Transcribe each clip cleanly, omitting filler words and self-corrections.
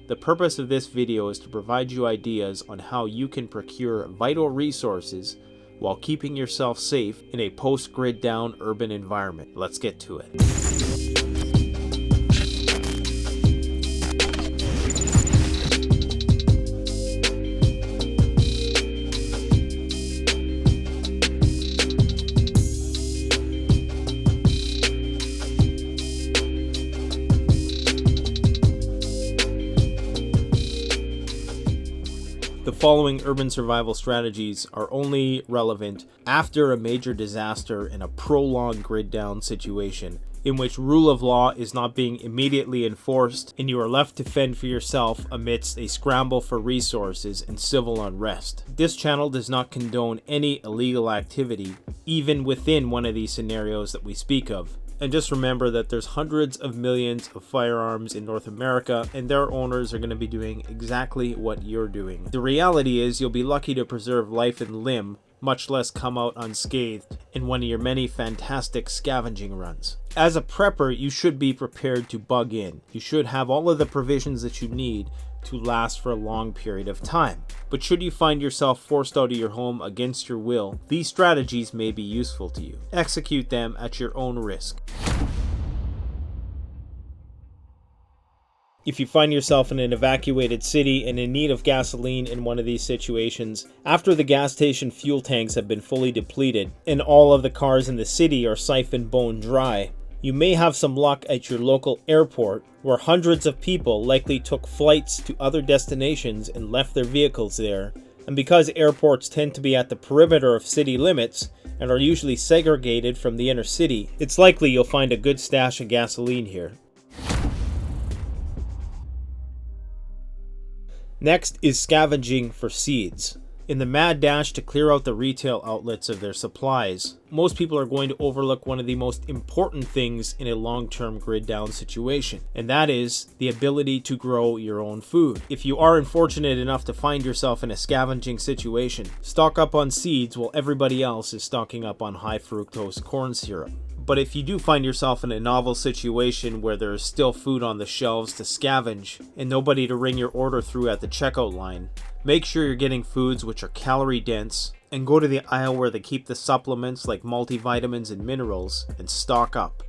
The purpose of this video is to provide you ideas on how you can procure vital resources while keeping yourself safe in a post-grid down urban environment. Let's get to it. The following urban survival strategies are only relevant after a major disaster and a prolonged grid down situation in which rule of law is not being immediately enforced and you are left to fend for yourself amidst a scramble for resources and civil unrest. This channel does not condone any illegal activity, even within one of these scenarios that we speak of. And just remember that there's hundreds of millions of firearms in North America, and their owners are going to be doing exactly what you're doing. The reality is you'll be lucky to preserve life and limb, much less come out unscathed in one of your many fantastic scavenging runs. As a prepper, you should be prepared to bug in. You should have all of the provisions that you need to last for a long period of time. But should you find yourself forced out of your home against your will, these strategies may be useful to you. Execute them at your own risk. If you find yourself in an evacuated city and in need of gasoline in one of these situations, after the gas station fuel tanks have been fully depleted and all of the cars in the city are siphoned bone dry, you may have some luck at your local airport where hundreds of people likely took flights to other destinations and left their vehicles there. And because airports tend to be at the perimeter of city limits and are usually segregated from the inner city, it's likely you'll find a good stash of gasoline here. Next is scavenging for seeds. In the mad dash to clear out the retail outlets of their supplies, most people are going to overlook one of the most important things in a long-term grid down situation, and that is the ability to grow your own food. If you are unfortunate enough to find yourself in a scavenging situation, stock up on seeds while everybody else is stocking up on high fructose corn syrup. But if you do find yourself in a novel situation where there is still food on the shelves to scavenge and nobody to ring your order through at the checkout line, make sure you're getting foods which are calorie dense and go to the aisle where they keep the supplements like multivitamins and minerals and stock up.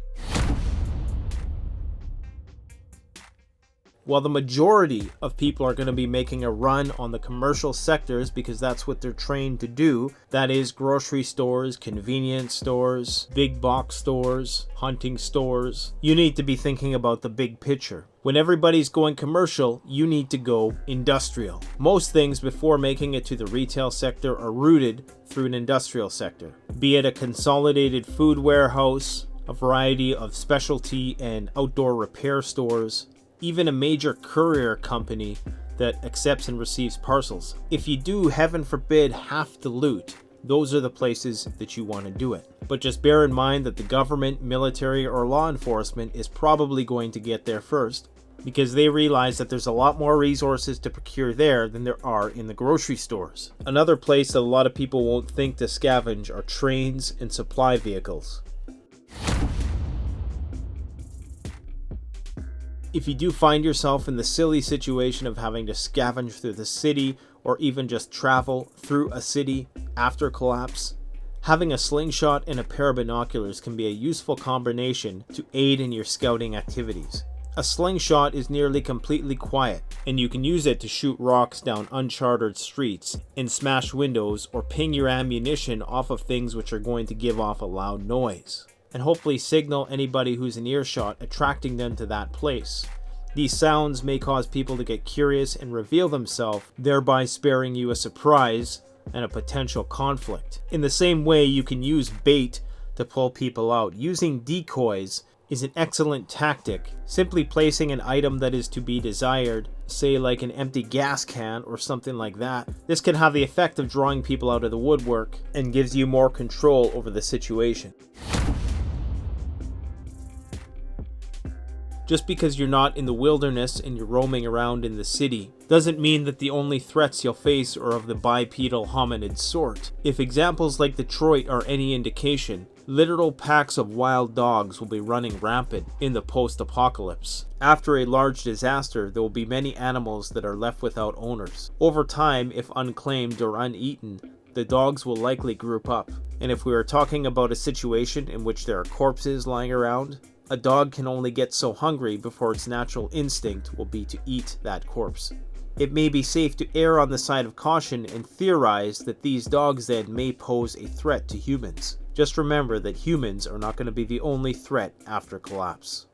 While the majority of people are going to be making a run on the commercial sectors because that's what they're trained to do, that is grocery stores, convenience stores, big box stores, hunting stores, you need to be thinking about the big picture. When everybody's going commercial, you need to go industrial. Most things before making it to the retail sector are rooted through an industrial sector, be it a consolidated food warehouse, a variety of specialty and outdoor repair stores, even a major courier company that accepts and receives parcels. If you do, heaven forbid, have to loot, those are the places that you want to do it. But just bear in mind that the government, military, or law enforcement is probably going to get there first because they realize that there's a lot more resources to procure there than there are in the grocery stores. Another place that a lot of people won't think to scavenge are trains and supply vehicles. If you do find yourself in the silly situation of having to scavenge through the city or even just travel through a city after collapse, having a slingshot and a pair of binoculars can be a useful combination to aid in your scouting activities. A slingshot is nearly completely quiet, and you can use it to shoot rocks down uncharted streets and smash windows or ping your ammunition off of things which are going to give off a loud noise, and hopefully signal anybody who's in earshot, attracting them to that place. These sounds may cause people to get curious and reveal themselves, thereby sparing you a surprise and a potential conflict. In the same way, you can use bait to pull people out. Using decoys is an excellent tactic. Simply placing an item that is to be desired, say like an empty gas can or something like that, this can have the effect of drawing people out of the woodwork and gives you more control over the situation. Just because you're not in the wilderness and you're roaming around in the city doesn't mean that the only threats you'll face are of the bipedal hominid sort. If examples like Detroit are any indication, Literal packs of wild dogs will be running rampant in the post-apocalypse. After a large disaster, there will be many animals that are left without owners. Over time, if unclaimed or uneaten, the dogs will likely group up. And if we are talking about a situation in which there are corpses lying around, a dog can only get so hungry before its natural instinct will be to eat that corpse. It may be safe to err on the side of caution and theorize that these dogs then may pose a threat to humans. Just remember that humans are not going to be the only threat after collapse.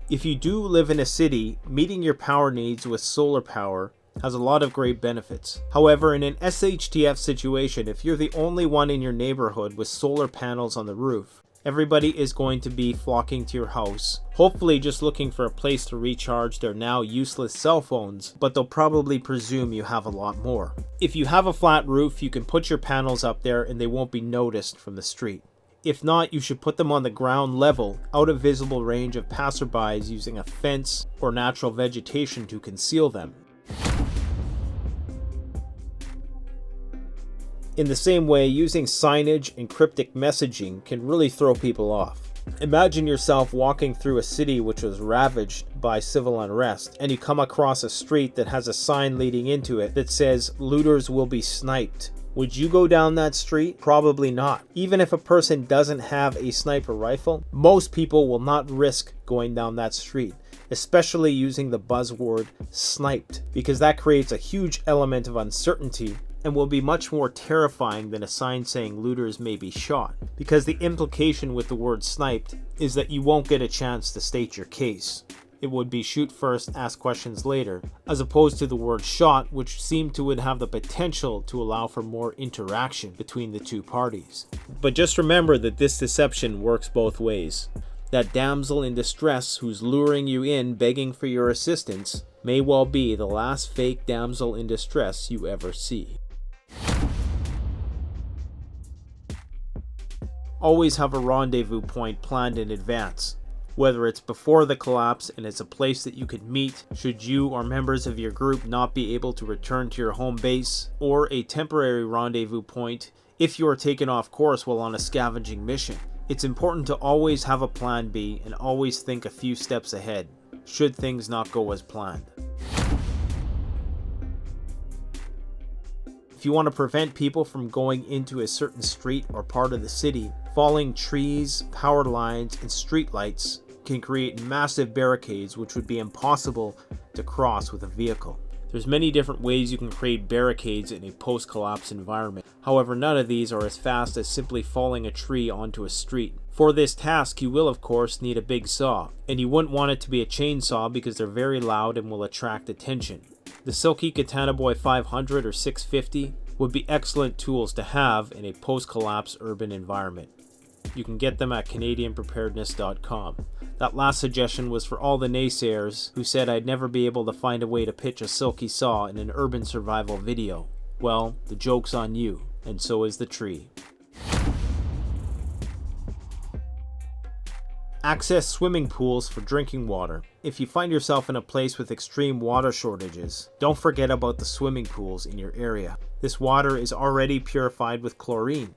If you do live in a city, meeting your power needs with solar power has a lot of great benefits. However, in an SHTF situation, if you're the only one in your neighborhood with solar panels on the roof, everybody is going to be flocking to your house, hopefully just looking for a place to recharge their now useless cell phones, but they'll probably presume you have a lot more. If you have a flat roof, you can put your panels up there and they won't be noticed from the street. If not, you should put them on the ground level, out of visible range of passerbys, using a fence or natural vegetation to conceal them. In the same way, using signage and cryptic messaging can really throw people off. Imagine yourself walking through a city which was ravaged by civil unrest, and you come across a street that has a sign leading into it that says, "Looters will be sniped." Would you go down that street? Probably not. Even if a person doesn't have a sniper rifle, most people will not risk going down that street, especially using the buzzword sniped, because that creates a huge element of uncertainty and will be much more terrifying than a sign saying looters may be shot, because the implication with the word sniped is that you won't get a chance to state your case. It would be shoot first, ask questions later, as opposed to the word shot, which seemed to would have the potential to allow for more interaction between the two parties. But just remember that this deception works both ways. That damsel in distress who's luring you in begging for your assistance may well be the last fake damsel in distress you ever see. Always have a rendezvous point planned in advance. Whether it's before the collapse and it's a place that you could meet should you or members of your group not be able to return to your home base, or a temporary rendezvous point if you are taken off course while on a scavenging mission. It's important to always have a plan B and always think a few steps ahead, should things not go as planned. If you want to prevent people from going into a certain street or part of the city, falling trees, power lines, and street lights can create massive barricades which would be impossible to cross with a vehicle. There's many different ways you can create barricades in a post-collapse environment. However, none of these are as fast as simply falling a tree onto a street. For this task, you will of course need a big saw, and you wouldn't want it to be a chainsaw because they're very loud and will attract attention. The Silky Katana Boy 500 or 650 would be excellent tools to have in a post-collapse urban environment. You can get them at CanadianPreparedness.com. That last suggestion was for all the naysayers who said I'd never be able to find a way to pitch a Silky Saw in an urban survival video. Well, the joke's on you, and so is the tree. Access swimming pools for drinking water. If you find yourself in a place with extreme water shortages, don't forget about the swimming pools in your area. This water is already purified with chlorine.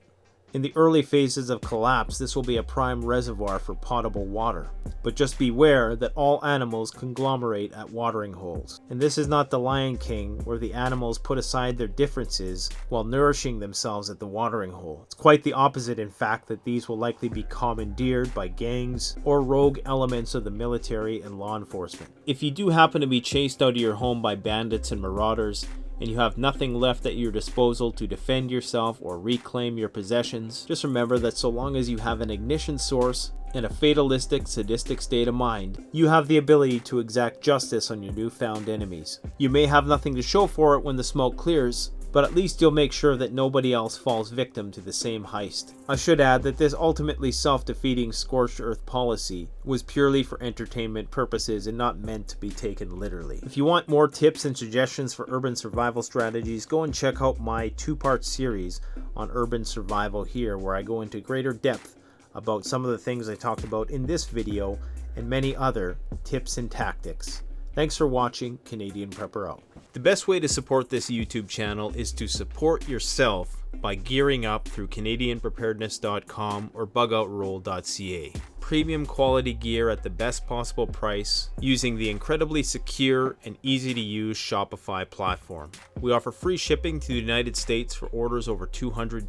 In the early phases of collapse, this will be a prime reservoir for potable water. But just beware that all animals conglomerate at watering holes. And this is not the Lion King, where the animals put aside their differences while nourishing themselves at the watering hole. It's quite the opposite, in fact, that these will likely be commandeered by gangs or rogue elements of the military and law enforcement. If you do happen to be chased out of your home by bandits and marauders, and you have nothing left at your disposal to defend yourself or reclaim your possessions, just remember that so long as you have an ignition source and a fatalistic, sadistic state of mind, you have the ability to exact justice on your newfound enemies. You may have nothing to show for it when the smoke clears, but at least you'll make sure that nobody else falls victim to the same heist. I should add that this ultimately self-defeating scorched earth policy was purely for entertainment purposes and not meant to be taken literally. If you want more tips and suggestions for urban survival strategies, go and check out my two-part series on urban survival here, where I go into greater depth about some of the things I talked about in this video and many other tips and tactics. Thanks for watching. Canadian Prepper out. The best way to support this YouTube channel is to support yourself by gearing up through CanadianPreparedness.com or BugoutRoll.ca. Premium quality gear at the best possible price using the incredibly secure and easy to use Shopify platform. We offer free shipping to the United States for orders over $200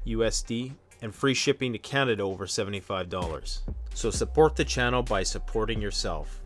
USD and free shipping to Canada over $75. So support the channel by supporting yourself.